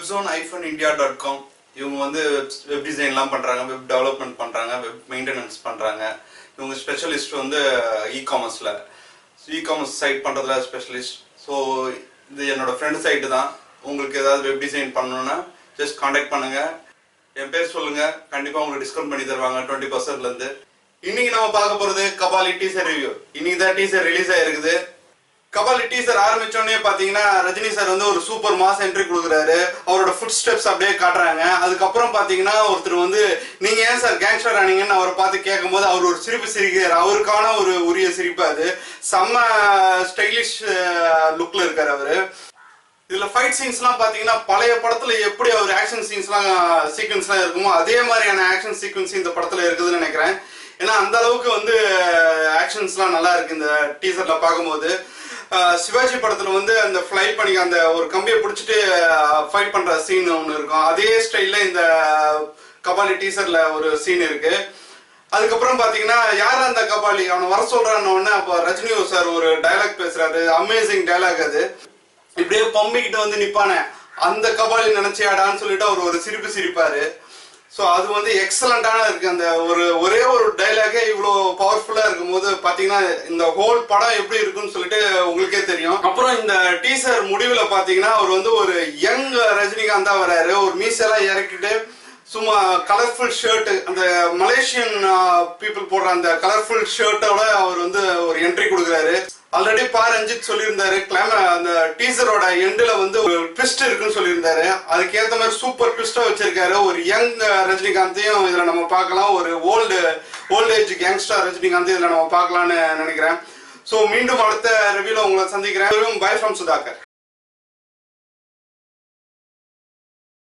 webzone-india.com இவங்க வந்து web டிசைன்லாம் பண்ணுறாங்க, வெப் டெவலப்மெண்ட் பண்ணுறாங்க, வெப் மெயின்டெனன்ஸ் பண்ணுறாங்க. இவங்க ஸ்பெஷலிஸ்ட் வந்து இகாமர்ஸ் சைட் பண்ணுறதுல ஸ்பெஷலிஸ்ட். ஸோ இது என்னோடய ஃப்ரெண்ட் சைட்டு தான். உங்களுக்கு ஏதாவது வெப் டிசைன் பண்ணணுன்னா ஜஸ்ட் காண்டாக்ட் பண்ணுங்கள், என் பேர் சொல்லுங்கள், கண்டிப்பாக உங்களுக்கு டிஸ்கவுண்ட் பண்ணி தருவாங்க 20%. இன்னைக்கு நம்ம பார்க்க போகிறது கபாலி டீசர் ரிவ்யூ. இன்னைக்கு தான் டீசர் ரிலீஸ் ஆகிருக்குது. கபாலி டீசர் ஆரம்பிச்சோடனே பார்த்தீங்கன்னா ரஜினி சார் வந்து ஒரு சூப்பர் மாஸ் என்ட்ரி கொடுக்குறாரு. அவரோட ஃபுட் ஸ்டெப்ஸ் அப்படியே காட்டுறாங்க. அதுக்கப்புறம் பார்த்தீங்கன்னா ஒருத்தர் வந்து நீங்கள் ஏன் சார் கேங்ஸ்டர் ஆனீங்கன்னு அவரை பார்த்து கேட்கும்போது அவர் ஒரு சிரிப்பு சிரிக்கிறார். அவருக்கான ஒரு உரிய சிரிப்பு. அது செம்ம ஸ்டைலிஷ் லுக்கில் இருக்கார் அவர். இதில் ஃபைட் சீன்ஸ்லாம் பார்த்தீங்கன்னா பழைய படத்தில் எப்படி அவர் ஆக்ஷன் சீக்வன்ஸ்லாம் இருக்குமோ அதே மாதிரியான ஆக்ஷன் சீக்வன்ஸ் இந்த படத்தில் இருக்குதுன்னு நினைக்கிறேன். ஏன்னா அந்த அளவுக்கு வந்து ஆக்ஷன்ஸ்லாம் நல்லா இருக்கு இந்த டீசரில் பார்க்கும்போது. சிவாஜி படத்தில் வந்து அந்த ஃப்ளை பண்ணி அந்த ஒரு கம்பியை பிடிச்சிட்டு ஃபைட் பண்ணுற சீன் ஒன்று இருக்கும். அதே ஸ்டைலில் இந்த கபாலி டீசரில் ஒரு சீன் இருக்குது. அதுக்கப்புறம் பார்த்தீங்கன்னா யார் அந்த கபாலி அவனை வர சொல்கிறான்னு அப்போ ரஜினி சார் ஒரு டைலாக் பேசுகிறாரு. அமேசிங் டைலாக் அது. இப்படியே பம்பிக்கிட்டு வந்து நிற்பானே அந்த கபாலி நினச்சியாடான்னு சொல்லிட்டு அவர் ஒரு சிரிப்பு சிரிப்பார். ஸோ அது வந்து எக்ஸலண்ட்டான இருக்குது. அந்த ஒரே ஒரு டைலாகே இவ்வளோ பவர்ஃபுல்லாக இருக்கும்போது பார்த்தீங்கன்னா இந்த ஹோல் படம் எப்படி இருக்குன்னு சொல்லிட்டு உங்களுக்கே தெரியும். அப்புறம் இந்த டீசர் முடிவில் பார்த்தீங்கன்னா அவர் வந்து ஒரு யங் ரஜினிகாந்த் வராரு. ஒரு மீசெல்லாம் இறக்கிட்டு சும்மா கலர்ஃபுல் ஷர்ட்டு, அந்த மலேசியன் பீப்புள் போடுற அந்த கலர்ஃபுல் ஷர்ட்டோட அவர் வந்து ஒரு என்ட்ரி கொடுக்குறாரு. ஆல்ரெடி ரஞ்சித் சொல்லியிருந்தாரு அந்த டீசரோட எண்டில் வந்து ஒரு ட்விஸ்ட் இருக்குன்னு சொல்லியிருந்தாரு. அதுக்கேற்ற மாதிரி சூப்பர் ட்விஸ்டாக வச்சிருக்காரு. ஒரு யங் ரஜினிகாந்தையும் இதில் நம்ம பார்க்கலாம், ஒரு ஓல்ட் ஏஜ் கேங்ஸ்டர் ரஜினிகாந்தையும் இதில் நம்ம பார்க்கலான்னு நினைக்கிறேன். ஸோ மீண்டும் அடுத்த ரிவ்யூவில் உங்களை சந்திக்கிறேன். By from Sudhakar.